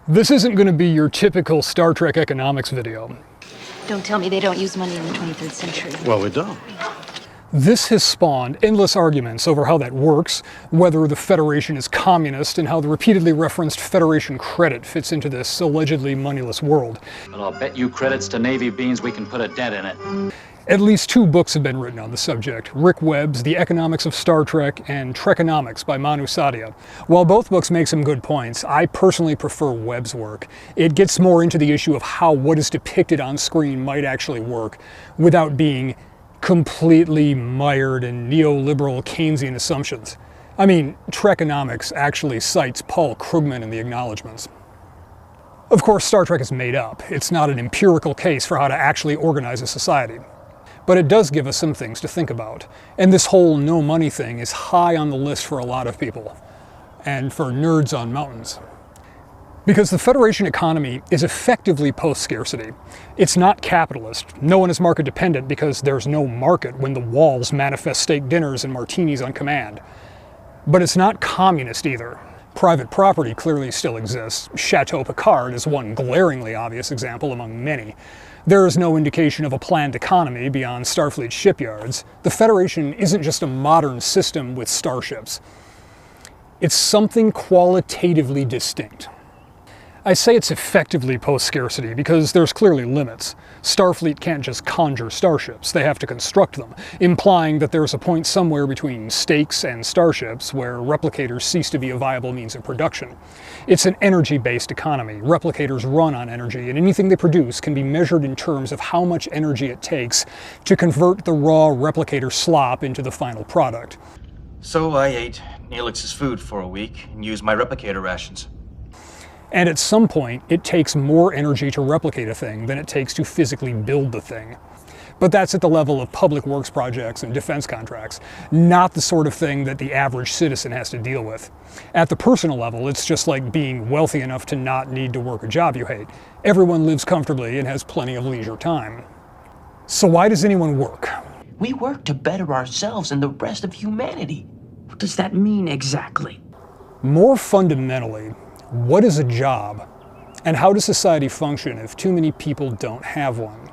This isn't going to be your typical Star Trek economics video. Don't tell me they don't use money in the 23rd century. Well, we don't. This has spawned endless arguments over how that works, whether the Federation is communist, and how the repeatedly referenced Federation credit fits into this allegedly moneyless world. Well, I'll bet you credits to Navy beans we can put a dent in it. At least 2 books have been written on the subject, Rick Webb's The Economics of Star Trek and Trekonomics by Manu Sadia. While both books make some good points, I personally prefer Webb's work. It gets more into the issue of how what is depicted on screen might actually work, without being completely mired in neoliberal Keynesian assumptions. I mean, Trekonomics actually cites Paul Krugman in the acknowledgments. Of course, Star Trek is made up. It's not an empirical case for how to actually organize a society. But it does give us some things to think about. And this whole no money thing is high on the list for a lot of people, and for nerds on mountains. Because the Federation economy is effectively post-scarcity. It's not capitalist. No one is market dependent because there's no market when the walls manifest steak dinners and martinis on command. But it's not communist either. Private property clearly still exists. Chateau Picard is one glaringly obvious example among many. There is no indication of a planned economy beyond Starfleet shipyards. The Federation isn't just a modern system with starships. It's something qualitatively distinct. I say it's effectively post-scarcity because there's clearly limits. Starfleet can't just conjure starships, they have to construct them, implying that there's a point somewhere between stakes and starships where replicators cease to be a viable means of production. It's an energy-based economy. Replicators run on energy, and anything they produce can be measured in terms of how much energy it takes to convert the raw replicator slop into the final product. So I ate Neelix's food for a week and used my replicator rations. And at some point, it takes more energy to replicate a thing than it takes to physically build the thing. But that's at the level of public works projects and defense contracts, not the sort of thing that the average citizen has to deal with. At the personal level, it's just like being wealthy enough to not need to work a job you hate. Everyone lives comfortably and has plenty of leisure time. So why does anyone work? We work to better ourselves and the rest of humanity. What does that mean exactly? More fundamentally, what is a job? And how does society function if too many people don't have one?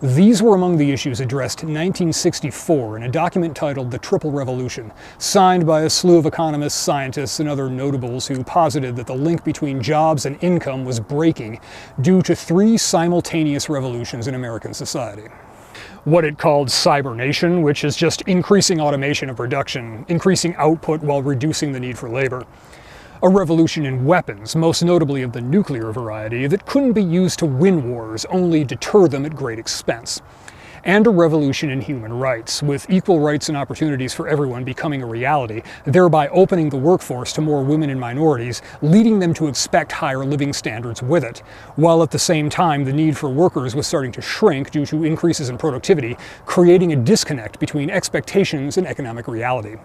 These were among the issues addressed in 1964 in a document titled The Triple Revolution, signed by a slew of economists, scientists, and other notables who posited that the link between jobs and income was breaking due to 3 simultaneous revolutions in American society. What it called cybernation, which is just increasing automation of production, increasing output while reducing the need for labor. A revolution in weapons, most notably of the nuclear variety, that couldn't be used to win wars, only deter them at great expense. And a revolution in human rights, with equal rights and opportunities for everyone becoming a reality, thereby opening the workforce to more women and minorities, leading them to expect higher living standards with it, while at the same time the need for workers was starting to shrink due to increases in productivity, creating a disconnect between expectations and economic reality.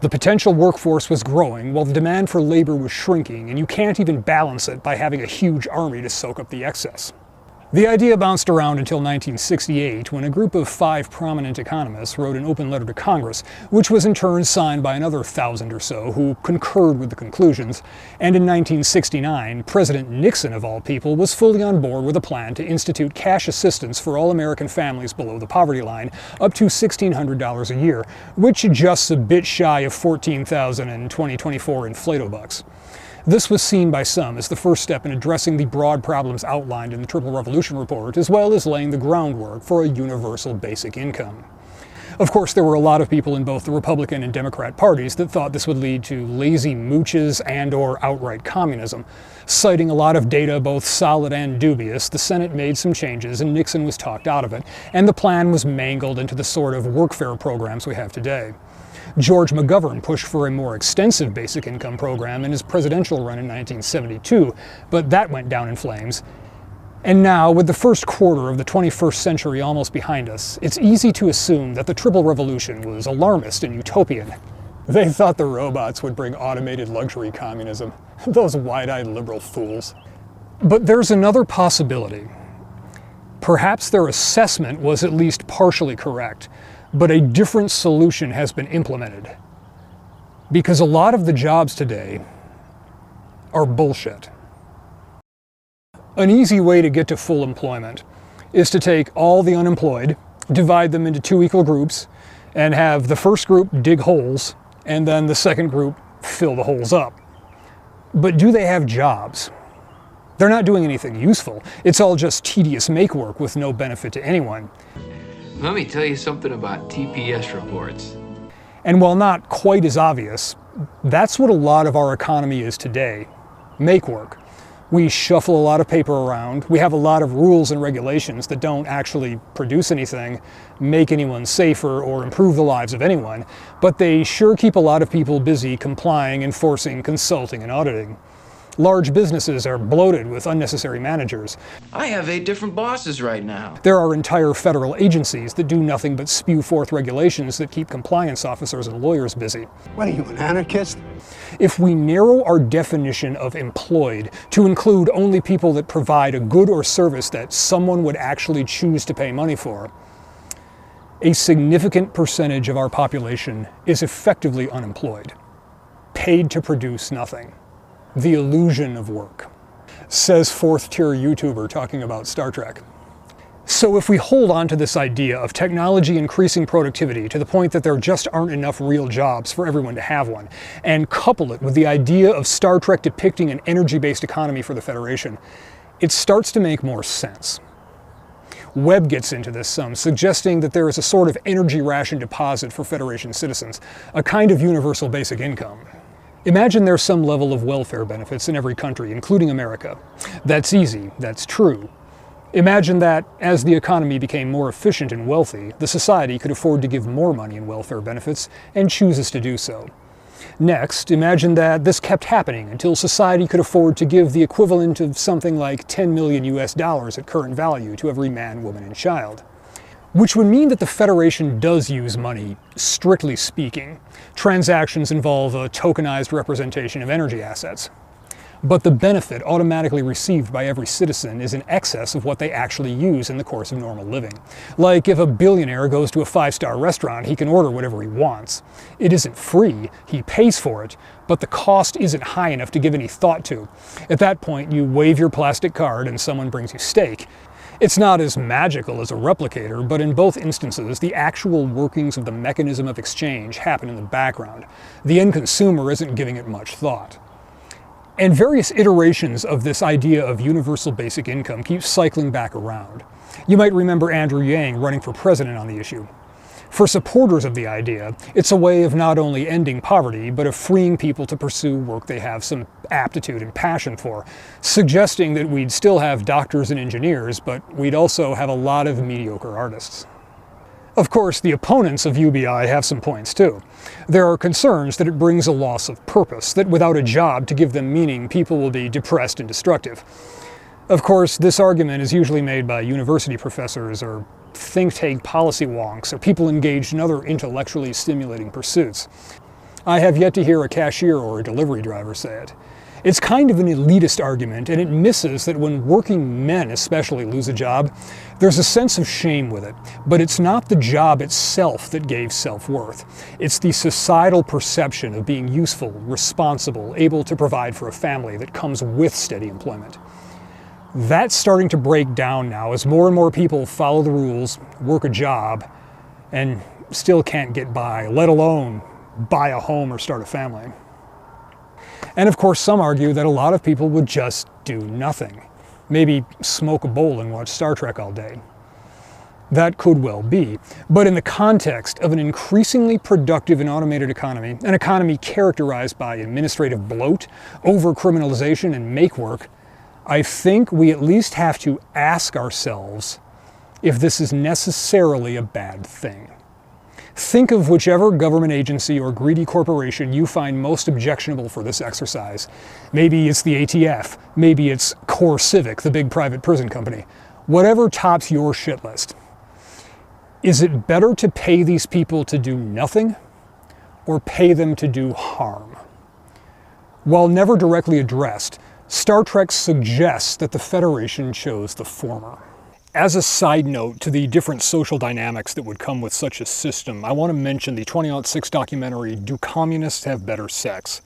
The potential workforce was growing while the demand for labor was shrinking, and you can't even balance it by having a huge army to soak up the excess. The idea bounced around until 1968, when a group of 5 prominent economists wrote an open letter to Congress, which was in turn signed by another 1,000 or so who concurred with the conclusions, and in 1969, President Nixon, of all people, was fully on board with a plan to institute cash assistance for all American families below the poverty line, up to $1,600 a year, which adjusts a bit shy of $14,000 in 2024 inflato bucks. This was seen by some as the first step in addressing the broad problems outlined in the Triple Revolution report, as well as laying the groundwork for a universal basic income. Of course, there were a lot of people in both the Republican and Democrat parties that thought this would lead to lazy mooches and/or outright communism. Citing a lot of data, both solid and dubious, the Senate made some changes and Nixon was talked out of it, and the plan was mangled into the sort of workfare programs we have today. George McGovern pushed for a more extensive basic income program in his presidential run in 1972, but that went down in flames. And now, with the first quarter of the 21st century almost behind us, it's easy to assume that the Triple Revolution was alarmist and utopian. They thought the robots would bring automated luxury communism. Those wide-eyed liberal fools. But there's another possibility. Perhaps their assessment was at least partially correct, but a different solution has been implemented. Because a lot of the jobs today are bullshit. An easy way to get to full employment is to take all the unemployed, divide them into two equal groups, and have the first group dig holes, and then the second group fill the holes up. But do they have jobs? They're not doing anything useful. It's all just tedious make work with no benefit to anyone. Let me tell you something about TPS reports. And while not quite as obvious, that's what a lot of our economy is today. Make work. We shuffle a lot of paper around. We have a lot of rules and regulations that don't actually produce anything, make anyone safer, or improve the lives of anyone, but they sure keep a lot of people busy complying, enforcing, consulting, and auditing. Large businesses are bloated with unnecessary managers. I have 8 different bosses right now. There are entire federal agencies that do nothing but spew forth regulations that keep compliance officers and lawyers busy. What are you, an anarchist? If we narrow our definition of employed to include only people that provide a good or service that someone would actually choose to pay money for, a significant percentage of our population is effectively unemployed, paid to produce nothing. The illusion of work, says fourth-tier YouTuber talking about Star Trek. So if we hold on to this idea of technology increasing productivity to the point that there just aren't enough real jobs for everyone to have one, and couple it with the idea of Star Trek depicting an energy-based economy for the Federation, it starts to make more sense. Webb gets into this some, suggesting that there is a sort of energy ration deposit for Federation citizens, a kind of universal basic income. Imagine there's some level of welfare benefits in every country, including America. That's easy, that's true. Imagine that, as the economy became more efficient and wealthy, the society could afford to give more money in welfare benefits and chooses to do so. Next, imagine that this kept happening until society could afford to give the equivalent of something like 10 million US dollars at current value to every man, woman, and child. Which would mean that the Federation does use money, strictly speaking. Transactions involve a tokenized representation of energy assets. But the benefit automatically received by every citizen is in excess of what they actually use in the course of normal living. Like if a billionaire goes to a 5-star restaurant, he can order whatever he wants. It isn't free, he pays for it, but the cost isn't high enough to give any thought to. At that point, you wave your plastic card and someone brings you steak. It's not as magical as a replicator, but in both instances, the actual workings of the mechanism of exchange happen in the background. The end consumer isn't giving it much thought. And various iterations of this idea of universal basic income keep cycling back around. You might remember Andrew Yang running for president on the issue. For supporters of the idea, it's a way of not only ending poverty, but of freeing people to pursue work they have some aptitude and passion for, suggesting that we'd still have doctors and engineers, but we'd also have a lot of mediocre artists. Of course, the opponents of UBI have some points too. There are concerns that it brings a loss of purpose, that without a job to give them meaning, people will be depressed and destructive. Of course, this argument is usually made by university professors or think tank policy wonks or people engaged in other intellectually stimulating pursuits. I have yet to hear a cashier or a delivery driver say it. It's kind of an elitist argument, and it misses that when working men especially lose a job, there's a sense of shame with it. But it's not the job itself that gave self-worth. It's the societal perception of being useful, responsible, able to provide for a family that comes with steady employment. That's starting to break down now as more and more people follow the rules, work a job, and still can't get by, let alone buy a home or start a family. And of course, some argue that a lot of people would just do nothing. Maybe smoke a bowl and watch Star Trek all day. That could well be, but in the context of an increasingly productive and automated economy, an economy characterized by administrative bloat, over-criminalization, and make-work, I think we at least have to ask ourselves if this is necessarily a bad thing. Think of whichever government agency or greedy corporation you find most objectionable for this exercise. Maybe it's the ATF, maybe it's Core Civic, the big private prison company. Whatever tops your shit list. Is it better to pay these people to do nothing or pay them to do harm? While never directly addressed, Star Trek suggests that the Federation chose the former. As a side note to the different social dynamics that would come with such a system, I want to mention the 2006 documentary, Do Communists Have Better Sex?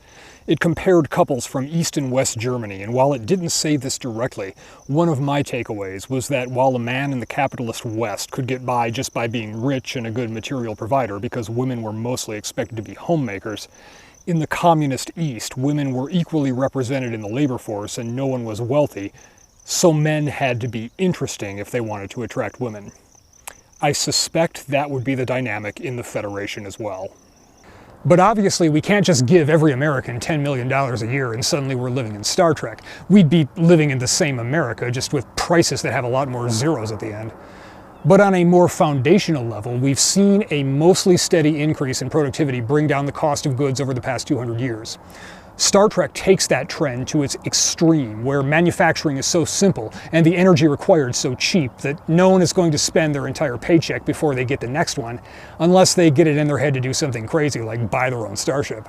It compared couples from East and West Germany, and while it didn't say this directly, one of my takeaways was that while a man in the capitalist West could get by just by being rich and a good material provider because women were mostly expected to be homemakers, in the communist East, women were equally represented in the labor force and no one was wealthy, so men had to be interesting if they wanted to attract women. I suspect that would be the dynamic in the Federation as well. But obviously we can't just give every American $10 million a year and suddenly we're living in Star Trek. We'd be living in the same America, just with prices that have a lot more zeros at the end. But on a more foundational level, we've seen a mostly steady increase in productivity bring down the cost of goods over the past 200 years. Star Trek takes that trend to its extreme, where manufacturing is so simple and the energy required so cheap that no one is going to spend their entire paycheck before they get the next one, unless they get it in their head to do something crazy like buy their own starship.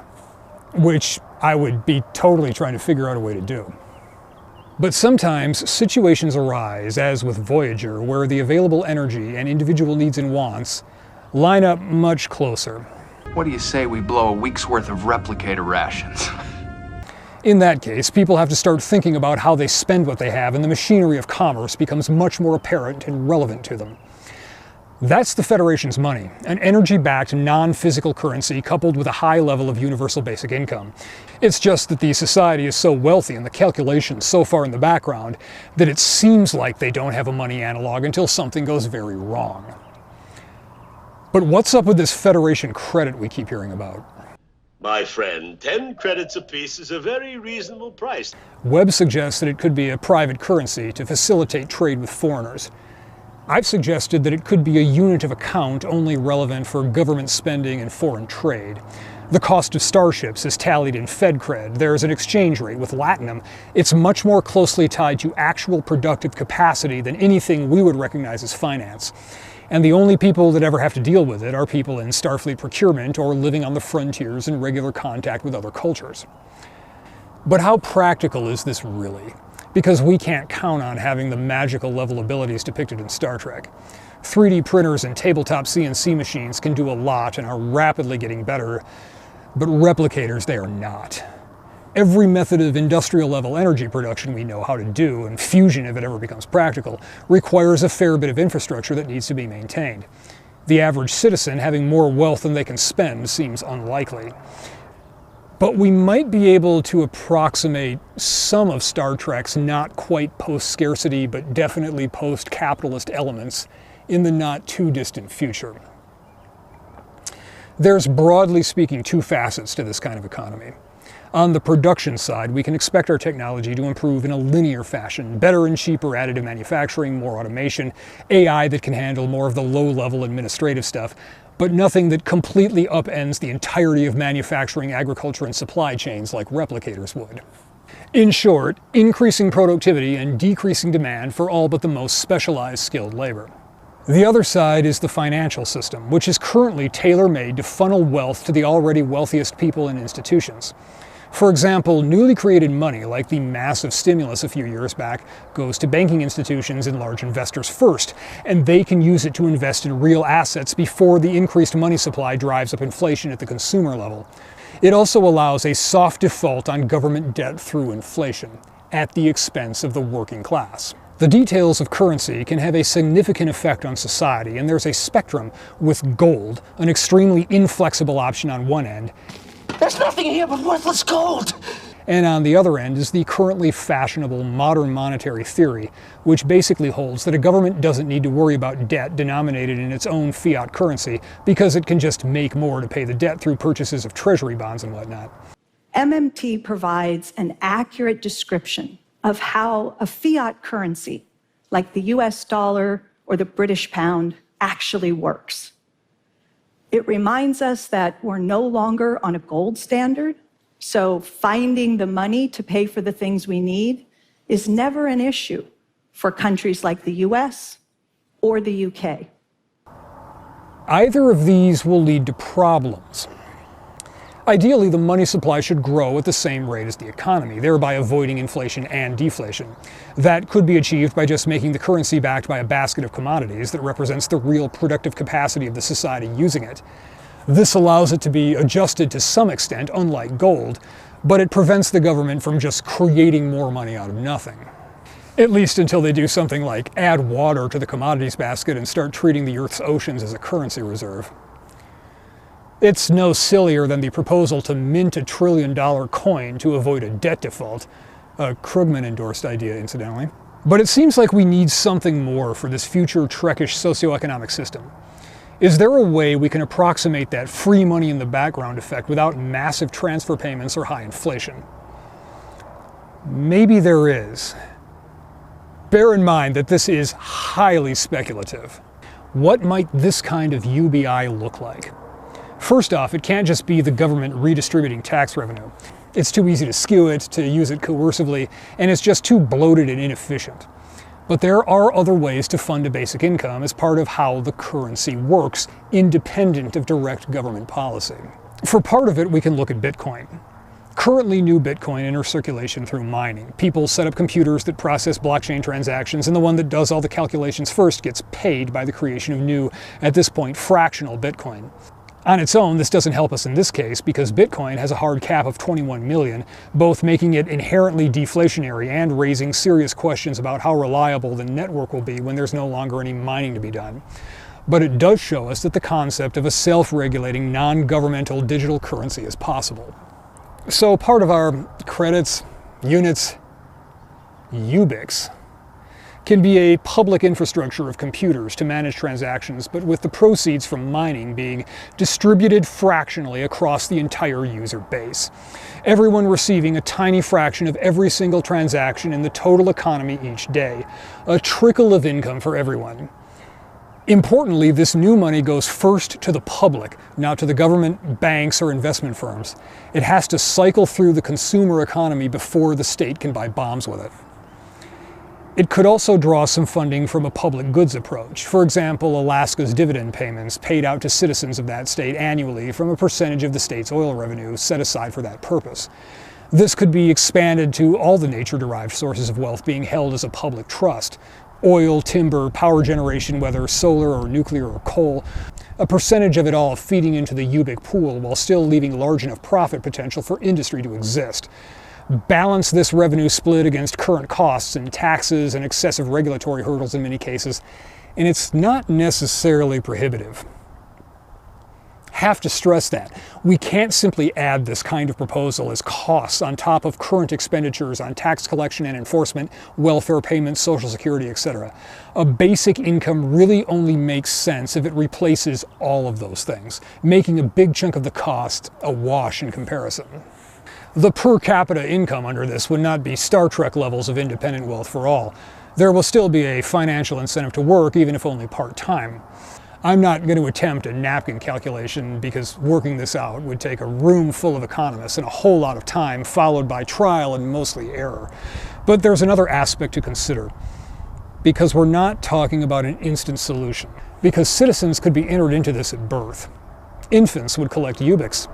Which I would be totally trying to figure out a way to do. But sometimes situations arise, as with Voyager, where the available energy and individual needs and wants line up much closer. What do you say we blow a week's worth of replicator rations? In that case, people have to start thinking about how they spend what they have, and the machinery of commerce becomes much more apparent and relevant to them. That's the Federation's money, an energy-backed, non-physical currency coupled with a high level of universal basic income. It's just that the society is so wealthy and the calculations so far in the background that it seems like they don't have a money analog until something goes very wrong. But what's up with this Federation credit we keep hearing about? My friend, 10 credits apiece is a very reasonable price. Webb suggests that it could be a private currency to facilitate trade with foreigners. I've suggested that it could be a unit of account only relevant for government spending and foreign trade. The cost of starships is tallied in FedCred. There's an exchange rate with Latinum. It's much more closely tied to actual productive capacity than anything we would recognize as finance. And the only people that ever have to deal with it are people in Starfleet procurement or living on the frontiers in regular contact with other cultures. But how practical is this really? Because we can't count on having the magical level abilities depicted in Star Trek. 3D printers and tabletop CNC machines can do a lot and are rapidly getting better, but replicators, they are not. Every method of industrial level energy production we know how to do, and fusion if it ever becomes practical, requires a fair bit of infrastructure that needs to be maintained. The average citizen having more wealth than they can spend seems unlikely. But we might be able to approximate some of Star Trek's not quite post-scarcity, but definitely post-capitalist elements in the not too distant future. There's, broadly speaking, two facets to this kind of economy. On the production side, we can expect our technology to improve in a linear fashion, better and cheaper additive manufacturing, more automation, AI that can handle more of the low-level administrative stuff, but nothing that completely upends the entirety of manufacturing, agriculture, and supply chains like replicators would. In short, increasing productivity and decreasing demand for all but the most specialized skilled labor. The other side is the financial system, which is currently tailor-made to funnel wealth to the already wealthiest people and institutions. For example, newly created money, like the massive stimulus a few years back, goes to banking institutions and large investors first, and they can use it to invest in real assets before the increased money supply drives up inflation at the consumer level. It also allows a soft default on government debt through inflation, at the expense of the working class. The details of currency can have a significant effect on society, and there's a spectrum with gold, an extremely inflexible option on one end, There's nothing here but worthless gold! and on the other end is the currently fashionable modern monetary theory, which basically holds that a government doesn't need to worry about debt denominated in its own fiat currency because it can just make more to pay the debt through purchases of treasury bonds and whatnot. MMT provides an accurate description of how a fiat currency, like the US dollar or the British pound, actually works. It reminds us that we're no longer on a gold standard, so finding the money to pay for the things we need is never an issue for countries like the US or the UK. Either of these will lead to problems. Ideally, the money supply should grow at the same rate as the economy, thereby avoiding inflation and deflation. That could be achieved by just making the currency backed by a basket of commodities that represents the real productive capacity of the society using it. This allows it to be adjusted to some extent, unlike gold, but it prevents the government from just creating more money out of nothing. At least until they do something like add water to the commodities basket and start treating the Earth's oceans as a currency reserve. It's no sillier than the proposal to mint $1 trillion coin to avoid a debt default, a Krugman-endorsed idea, incidentally. But it seems like we need something more for this future Trekish socioeconomic system. Is there a way we can approximate that free money in the background effect without massive transfer payments or high inflation? Maybe there is. Bear in mind that this is highly speculative. What might this kind of UBI look like? First off, it can't just be the government redistributing tax revenue. It's too easy to skew it, to use it coercively, and it's just too bloated and inefficient. But there are other ways to fund a basic income as part of how the currency works, independent of direct government policy. For part of it, we can look at Bitcoin. Currently, new Bitcoin enters circulation through mining. People set up computers that process blockchain transactions, and the one that does all the calculations first gets paid by the creation of new, at this point, fractional Bitcoin. On its own, this doesn't help us in this case because Bitcoin has a hard cap of 21 million, both making it inherently deflationary and raising serious questions about how reliable the network will be when there's no longer any mining to be done. But it does show us that the concept of a self-regulating, non-governmental digital currency is possible. So part of our credits, units, UBICs, can be a public infrastructure of computers to manage transactions, but with the proceeds from mining being distributed fractionally across the entire user base. Everyone receiving a tiny fraction of every single transaction in the total economy each day. A trickle of income for everyone. Importantly, this new money goes first to the public, not to the government, banks, or investment firms. It has to cycle through the consumer economy before the state can buy bombs with it. It could also draw some funding from a public goods approach. For example, Alaska's dividend payments paid out to citizens of that state annually from a percentage of the state's oil revenue set aside for that purpose. This could be expanded to all the nature-derived sources of wealth being held as a public trust. Oil, timber, power generation, whether solar or nuclear or coal. A percentage of it all feeding into the UBIC pool while still leaving large enough profit potential for industry to exist. Balance this revenue split against current costs and taxes and excessive regulatory hurdles in many cases, and it's not necessarily prohibitive. Have to stress that. We can't simply add this kind of proposal as costs on top of current expenditures on tax collection and enforcement, welfare payments, social security, etc. A basic income really only makes sense if it replaces all of those things, making a big chunk of the cost a wash in comparison. The per capita income under this would not be Star Trek levels of independent wealth for all. There will still be a financial incentive to work, even if only part-time. I'm not going to attempt a napkin calculation because working this out would take a room full of economists and a whole lot of time, followed by trial and mostly error. But there's another aspect to consider. Because we're not talking about an instant solution. Because citizens could be entered into this at birth. Infants would collect UBICs.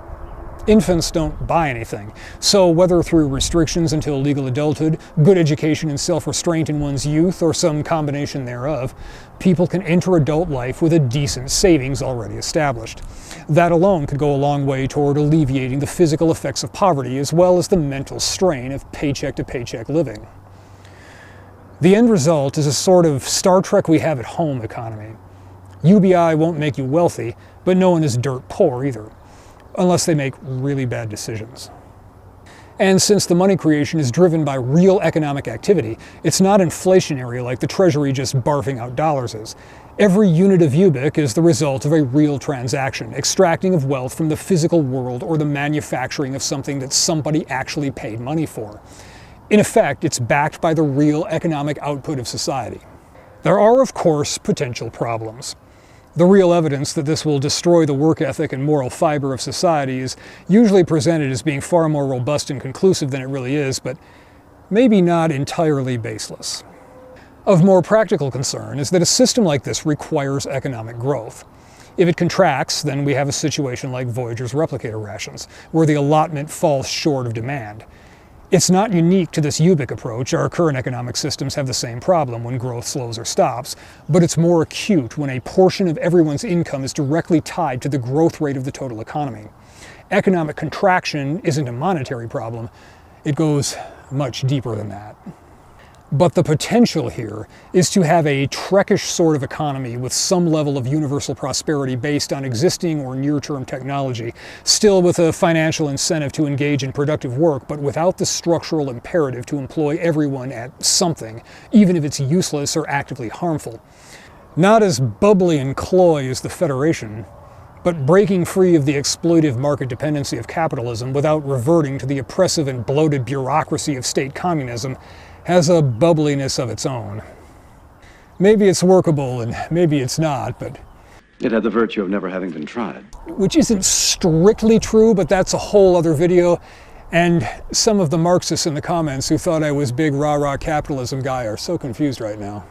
Infants don't buy anything, so whether through restrictions until legal adulthood, good education and self-restraint in one's youth, or some combination thereof, people can enter adult life with a decent savings already established. That alone could go a long way toward alleviating the physical effects of poverty as well as the mental strain of paycheck-to-paycheck living. The end result is a sort of Star Trek we have at home economy. UBI won't make you wealthy, but no one is dirt poor either. Unless they make really bad decisions. And since the money creation is driven by real economic activity, it's not inflationary like the Treasury just barfing out dollars is. Every unit of UBIC is the result of a real transaction, extracting of wealth from the physical world or the manufacturing of something that somebody actually paid money for. In effect, it's backed by the real economic output of society. There are, of course, potential problems. The real evidence that this will destroy the work ethic and moral fiber of society is usually presented as being far more robust and conclusive than it really is, but maybe not entirely baseless. Of more practical concern is that a system like this requires economic growth. If it contracts, then we have a situation like Voyager's replicator rations, where the allotment falls short of demand. It's not unique to this UBIC approach. Our current economic systems have the same problem when growth slows or stops, but it's more acute when a portion of everyone's income is directly tied to the growth rate of the total economy. economic contraction isn't a monetary problem. It goes much deeper than that. But the potential here is to have a Trekish sort of economy with some level of universal prosperity based on existing or near-term technology, still with a financial incentive to engage in productive work, but without the structural imperative to employ everyone at something, even if it's useless or actively harmful. Not as bubbly and cloy as the Federation, but breaking free of the exploitive market dependency of capitalism without reverting to the oppressive and bloated bureaucracy of state communism has a bubbliness of its own. Maybe it's workable and maybe it's not, but it had the virtue of never having been tried. Which isn't strictly true, but that's a whole other video. And some of the Marxists in the comments who thought I was big rah-rah capitalism guy are so confused right now.